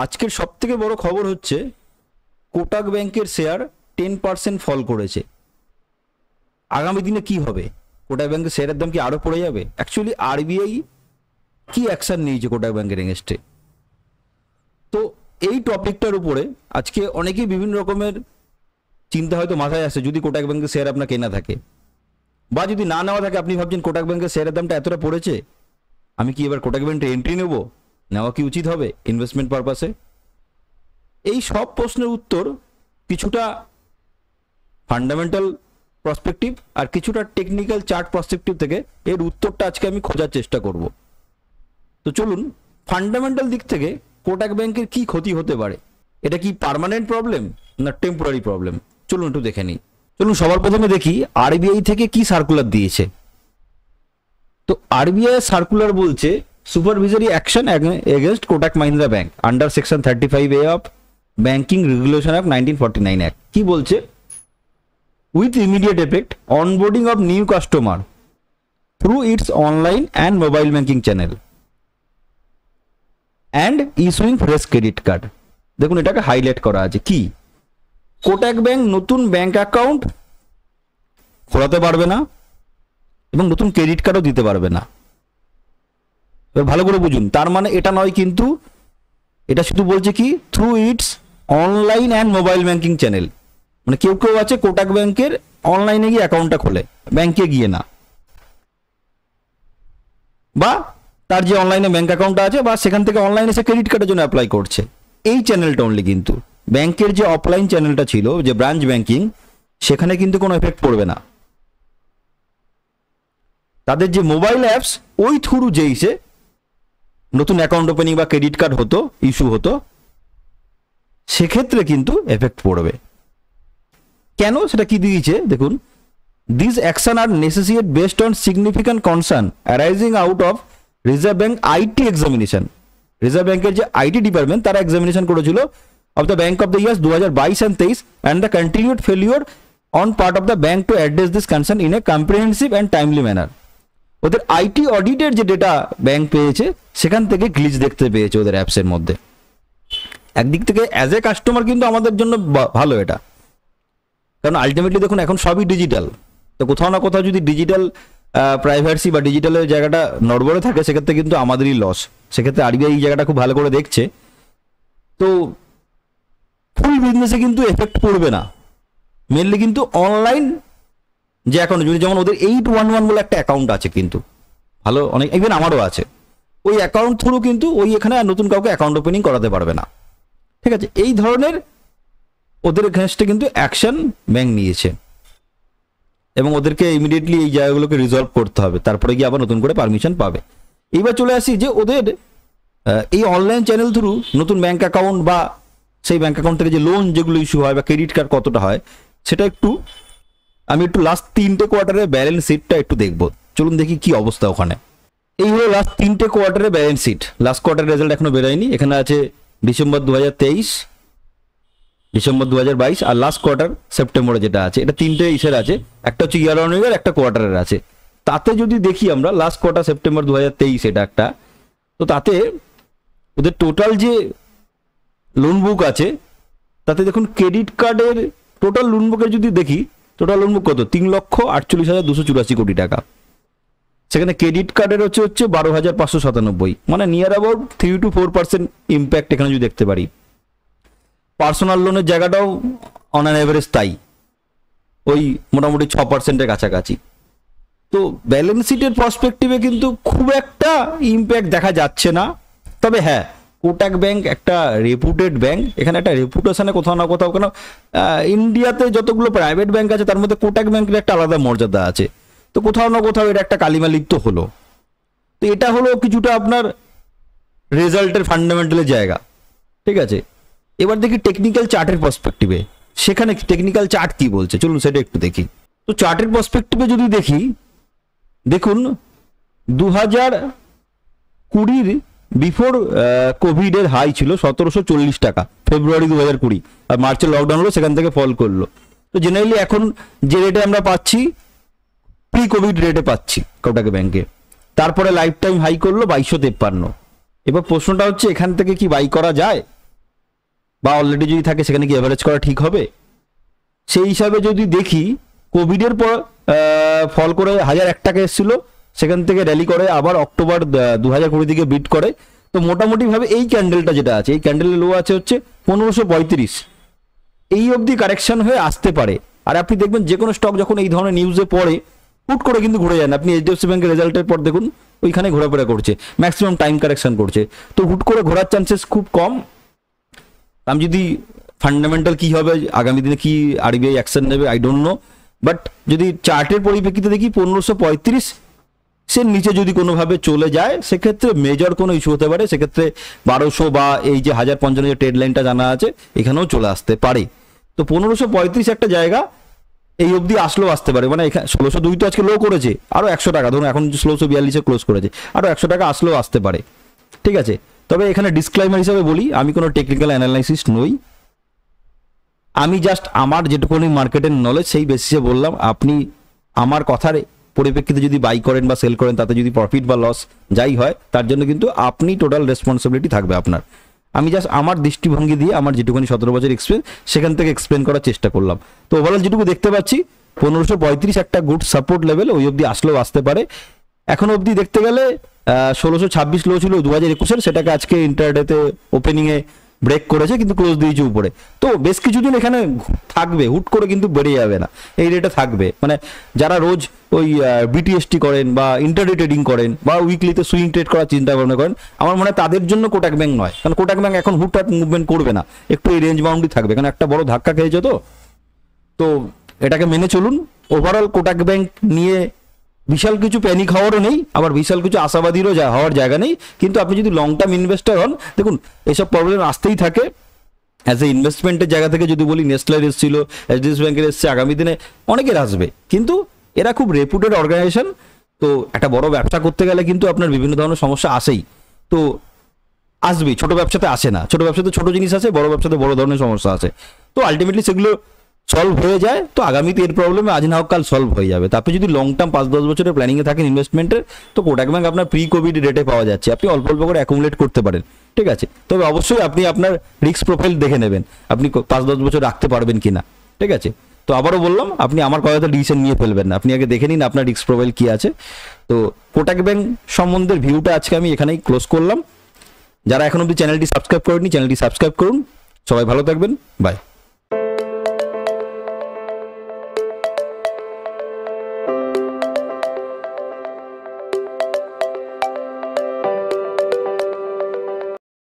আজকের সবথেকে বড় খবর হচ্ছে কোটাক ব্যাংকের শেয়ার 10% ফল করেছে। আগামী দিনে কি হবে? কোটাক ব্যাংকের শেয়ারের দাম কি আরো পড়ে যাবে? অ্যাকচুয়ালি আরবিআই কি অ্যাকশন নিয়েছে কোটাক ব্যাংকের এগেনস্টে? তো এই টপিকটার উপরে আজকে অনেকেই বিভিন্ন রকমের চিন্তা হয়তো মাথায় আসে। যদি কোটাক ব্যাংকের শেয়ার আপনার কেনা থাকে বা যদি না নেওয়া থাকে, আপনি ভাবছেন কোটাক ব্যাংকের শেয়ারের দামটা এতটা পড়েছে, আমি কি এবার কোটাক ব্যাংকে এন্ট্রি নেব? নেওয়া কি উচিত হবে ইনভেস্টমেন্ট পারপাসে? এই সব প্রশ্নের উত্তর কিছুটা ফান্ডামেন্টাল পার্সপেক্টিভ আর কিছুটা টেকনিক্যাল চার্ট পার্সপেক্টিভ থেকে এর উত্তরটা আজকে আমি খোঁজার চেষ্টা করব। তো চলুন, ফান্ডামেন্টাল দিক থেকে কোটাক ব্যাংকের কি ক্ষতি হতে পারে? এটা কি পার্মানেন্ট প্রবলেম না টেম্পোরারি প্রবলেম? চলুন একটু দেখে নিই। চলুন সবার প্রথমে দেখি আরবিআই থেকে কি সার্কুলার দিয়েছে। তো আরবিআই সার্কুলার বলছে supervisory action against Kotak Mahindra bank under section 35A of banking regulation of 1949 act. কি বলছে? With immediate effect onboarding of new customer through its online and mobile banking channel and issuing fresh credit card. দেখুন এটাকে highlight করা আছে। কি? Kotak bank নতুন bank account খোলাতে পারবে না এবং নতুন ক্রেডিট কার্ডও দিতে পারবে না। এবার ভালো করে বুঝুন, তার মানে এটা নয় কিন্তু, এটা শুধু বলছে কি through its online and mobile banking channel. মানে কেউ কেউ আছে কোটাক ব্যাংকের অনলাইনে গিয়ে অ্যাকাউন্টটা খোলে, ব্যাংকে গিয়ে না, বা তার যে অনলাইনে ব্যাংক অ্যাকাউন্টটা আছে বা সেখান থেকে অনলাইনে সে ক্রেডিট কার্ডের জন্য অ্যাপ্লাই করছে, এই চ্যানেলটা অনলি। কিন্তু ব্যাংকের যে অফলাইন চ্যানেলটা ছিল, যে ব্রাঞ্চ ব্যাংকিং, সেখানে কিন্তু কোনো এফেক্ট পড়বে না। তাদের যে মোবাইল অ্যাপস, ওই থ্রু যেই সে নতুন অ্যাকাউন্ট ওপেনিং বা ক্রেডিট কার্ড হতো, ইস্যু হতো, সেক্ষেত্রে কিন্তু এফেক্ট পড়বে। কেন সেটা কি দিয়েছে দেখুন। This action are necessitate based on significant concern arising out of reserve bank IT examination. Reserve ব্যাংকের যে আইটি ডিপার্টমেন্ট তারা এক্সামিনেশন করেছিল of the bank of the years 2022 and 23 and the continued failure on part of the bank to address this concern in a comprehensive and timely manner. ওদের IT অডিটের যে data bank পেয়েছে, সেখান থেকে glitch দেখতে পেয়েছে ওদের অ্যাপসের মধ্যে। একদিক থেকে অ্যাজ এ কাস্টমার কিন্তু আমাদের জন্য ভালো এটা, কারণ আলটিমেটলি দেখুন এখন সবই ডিজিটাল। তো কোথাও না কোথাও যদি ডিজিটাল প্রাইভেসি বা ডিজিটালের জায়গাটা নড়বড়ে থাকে, সেক্ষেত্রে কিন্তু আমাদেরই লস। সেক্ষেত্রে আরবিআই এই জায়গাটা খুব ভালো করে দেখছে। তো ফুল বিজনেসে কিন্তু এফেক্ট পড়বে না, মেনলি কিন্তু অনলাইন যে অ্যাকাউন্ট, যেমন ওদের 811 বলে একটা অ্যাকাউন্ট আছে, কিন্তু ভালো অনেক, ইভেন আমারও আছে, ওই অ্যাকাউন্ট থ্রু কিন্তু ওই এখানে আর নতুন কাউকে অ্যাকাউন্ট ওপেনিং করাতে পারবে না। ঠিক আছে, এই ধরনের ওদের এগেইনস্টে কিন্তু অ্যাকশন ব্যাংক নিয়েছে এবং ওদেরকে ইমিডিয়েটলি এই জায়গাগুলোকে রিজলভ করতে হবে, তারপরে গিয়ে আবার নতুন করে পারমিশন পাবে। এইবার চলে আসি যে ওদের এই অনলাইন চ্যানেল থ্রু নতুন ব্যাংক অ্যাকাউন্ট বা সেই ব্যাংক অ্যাকাউন্ট থেকে যে লোন যেগুলো ইস্যু হয় বা ক্রেডিট কার্ড কতটা হয়, সেটা আমি একটু লাস্ট 3টে কোয়ার্টারের ব্যালেন্স শিটটা একটু দেখবো। চলুন দেখি কি অবস্থা ওখানে। এই হলো লাস্ট 3টে কোয়ার্টারের ব্যালেন্স শিট। লাস্ট কোয়ার্টারের রেজাল্ট এখনো বেরোয়নি। এখানে আছে ডিসেম্বর 2023, ডিসেম্বর 2022 আর লাস্ট কোয়ার্টার সেপ্টেম্বরে যেটা আছে। এটা 3টে ইসের আছে, একটা হচ্ছে ইয়ার অন ইয়ার, একটা কোয়ার্টারের আছে। তাতে যদি দেখি আমরা লাস্ট কোয়ার্টার সেপ্টেম্বর 2023 এটা একটা, তো তাতে ওদের টোটাল যে লোন বুক আছে, তাতে দেখুন ক্রেডিট কার্ডের টোটাল লোন বুকের যদি দেখি, টোটাল লোন বুক কত? 3,48,284 কোটি টাকা। সেখানে ক্রেডিট কার্ডের হচ্ছে 12,597, মানে নিয়ার অ্যাবাউট 3 to 4% ইম্প্যাক্ট এখানে যদি দেখতে পারি। পার্সোনাল লোনের জায়গাটাও অন অ্যান এভারেজ তাই, ওই মোটামুটি 6%-এর কাছাকাছি। তো ব্যালেন্স শিটের পার্সপেক্টিভে কিন্তু খুব একটা ইম্প্যাক্ট দেখা যাচ্ছে না। তবে হ্যাঁ, কোটাক ব্যাংক একটা রেপুটেড ব্যাংক, এখানে একটা রেপুটেশনে কোথাও না কোথাও, কেন ইন্ডিয়াতে যতগুলো প্রাইভেট ব্যাংক আছে তার মধ্যে কোটাক ব্যাংকের একটা আলাদা মর্যাদা আছে। তো কোথাও না কোথাও এটা একটা কালিমা লিপ্ত হলো। তো এটা হলো কিছুটা আপনার রেজাল্টের ফান্ডামেন্টালের জায়গা। ঠিক আছে, এবার দেখি টেকনিক্যাল চার্টের পার্সপেক্টিভে, সেখানে টেকনিক্যাল চার্ট কি বলছে, চলুন সেটা একটু দেখি। তো চার্টের পার্সপেক্টিভে যদি দেখি, দেখুন 2020 বিফোর কোভিডের হাই ছিল 1740 টাকা ফেব্রুয়ারি 2020, আর মার্চে লকডাউন হলো, সেখান থেকে ফল করলো। তো জেনারেলি এখন যে রেটে আমরা পাচ্ছি, প্রি কোভিড রেটে পাচ্ছি কোটাক ব্যাংকে। তারপরে লাইফ টাইম হাই করলো 2253। এবার প্রশ্নটা হচ্ছে এখান থেকে কি বাই করা যায়? বা অলরেডি যদি থাকে সেখানে কি এভারেজ করা ঠিক হবে? সেই হিসাবে যদি দেখি, কোভিডের পর ফল করে 1001 টাকা এসেছিল, সেখান থেকে র্যালি করে আবার অক্টোবর 2020 দিকে বিট করে। তো মোটামুটিভাবে এই ক্যান্ডেলটা যেটা আছে, এই ক্যান্ডেলের লো আছে হচ্ছে 1535, এই অবধি কারেকশন হয়ে আসতে পারে। আর আপনি দেখবেন যে কোনো স্টক যখন এই ধরনের নিউজে পড়ে হুট করে কিন্তু ঘুরে যান। আপনি এইচডিএফসি ব্যাংকের রেজাল্টের পর দেখুন ওইখানে ঘোরাফেরা করছে, ম্যাক্সিমাম টাইম কারেকশন করছে। তো হুট করে ঘোরার চান্সেস খুব কম। আমি যদি ফান্ডামেন্টাল কি হবে, আগামী দিনে কি আরবিআই অ্যাকশন নেবে, আই ডোন্ট নো। বাট যদি চার্টের পরিপ্রেক্ষিতে দেখি 1535 সে নিচে যদি কোনোভাবে চলে যায়, সেক্ষেত্রে মেজর কোনো ইস্যু হতে পারে। সেক্ষেত্রে 1200 বা এই যে 1055 যে ট্রেড লাইনটা জানা আছে এখানেও চলে আসতে পারে। তো 1535 একটা জায়গা এই অবধি আসলেও আসতে পারে, মানে এখানে 1602 তো আজকে লো করেছে, আরও 100 টাকা ধরুন, এখন 1642 ক্লোজ করেছে, আরও 100 টাকা আসলেও আসতে পারে। ঠিক আছে, তবে এখানে ডিসক্লাইমার হিসাবে বলি, আমি কোনো টেকনিক্যাল অ্যানালাইসিস নই, আমি জাস্ট আমার যেটুকুনি মার্কেটের নলেজ সেই বেসিসে বললাম। আপনি আমার কথার পরিপ্রেক্ষিতে যদি বাই করেন বা সেল করেন, তাতে যদি প্রফিট বা লস যাই হয়, তার জন্য কিন্তু আপনি টোটাল রেসপন্সিবিলিটি থাকবে আপনার। আমি জাস্ট আমার দৃষ্টিভঙ্গি দিয়ে আমার যেটুকুনি 17 বছর এক্সপিরিয়েন্স সেখান থেকে এক্সপ্লেন করার চেষ্টা করলাম। তো ওভারঅল যেটুকু দেখতে পাচ্ছি 1535 একটা গুড সাপোর্ট লেভেল, ওই অবধি আসলেও আসতে পারে। এখন অবধি দেখতে গেলে 1626 লো ছিল 2021-এর, সেটাকে আজকে ইন্টারডেতে ওপেনিংয়ে ব্রেক করেছে, কিন্তু ক্লোজ দিয়েছে উপরে। তো বেশ কিছুদিন এখানে থাকবে, হুট করে কিন্তু বেড়ে যাবে না, এই রেটে থাকবে। মানে যারা রোজ ওই বিটিএসটি করেন বা ইন্টারডে ট্রেডিং করেন বা উইকলিতে সুইং ট্রেড করার চিন্তা ভাবনা করেন, আমার মনে হয় তাদের জন্য কোটাক ব্যাংক নয়। কারণ কোটাক ব্যাংক এখন হুটহাট মুভমেন্ট করবে না, একটু এই রেঞ্জ বাউন্ডই থাকবে, কারণ একটা বড় ধাক্কা খেয়েছে। তো এটাকে মেনে চলুন। ওভারঅল কোটাক ব্যাংক নিয়ে বিশাল কিছু প্যানিক হওয়ারও নেই, আবার বিশাল কিছু আশাবাদীরও হওয়ার জায়গা নেই। কিন্তু আপনি যদি লং টার্ম ইনভেস্টার হন, দেখুন এসব প্রবলেম আসতেই থাকে। অ্যাজ এ ইনভেস্টমেন্টের জায়গা থেকে যদি বলি, নেসলের এসেছিল, এইচডিএফসি ব্যাংকের এসছে, আগামী দিনে অনেকের আসবে, কিন্তু এরা খুব রেপুটেড অর্গানাইজেশন। তো একটা বড় ব্যবসা করতে গেলে কিন্তু আপনার বিভিন্ন ধরনের সমস্যা আসেই, তো আসবেই। ছোট ব্যবসাতে আসে না, ছোট ব্যবসাতে ছোট জিনিস আছে, বড় ব্যবসাতে বড় ধরনের সমস্যা আছে। তো আলটিমেটলি সেগুলো সলভ হয়ে যায়। তো আগামীতে এর প্রবলেমে আজ না হোক কাল সলভ হয়ে যাবে। তারপরে যদি লং টার্ম 5-10 বছরের প্ল্যানিংয়ে থাকেন ইনভেস্টমেন্টের, তো কোটাক ব্যাংক আপনার প্রি কোভিড রেটে পাওয়া যাচ্ছে, আপনি অল্প অল্প করে অ্যাকুমুলেট করতে পারেন। ঠিক আছে, তবে অবশ্যই আপনি আপনার রিস্ক প্রোফাইল দেখে নেবেন, আপনি 5-10 বছর রাখতে পারবেন কিনা। ঠিক আছে, তো আবারও বললাম, আপনি আমার কথাতে ডিসিশন নিয়ে ফেলবেন না, আপনি আগে দেখে নিন আপনার রিস্ক প্রোফাইল কি আছে। তো কোটাক ব্যাংক সম্বন্ধের ভিউটা আজকে আমি এখানেই ক্লোজ করলাম। যারা এখন অবধি চ্যানেলটি সাবস্ক্রাইব করেননি, চ্যানেলটি সাবস্ক্রাইব করুন। সবাই ভালো থাকবেন, বাই।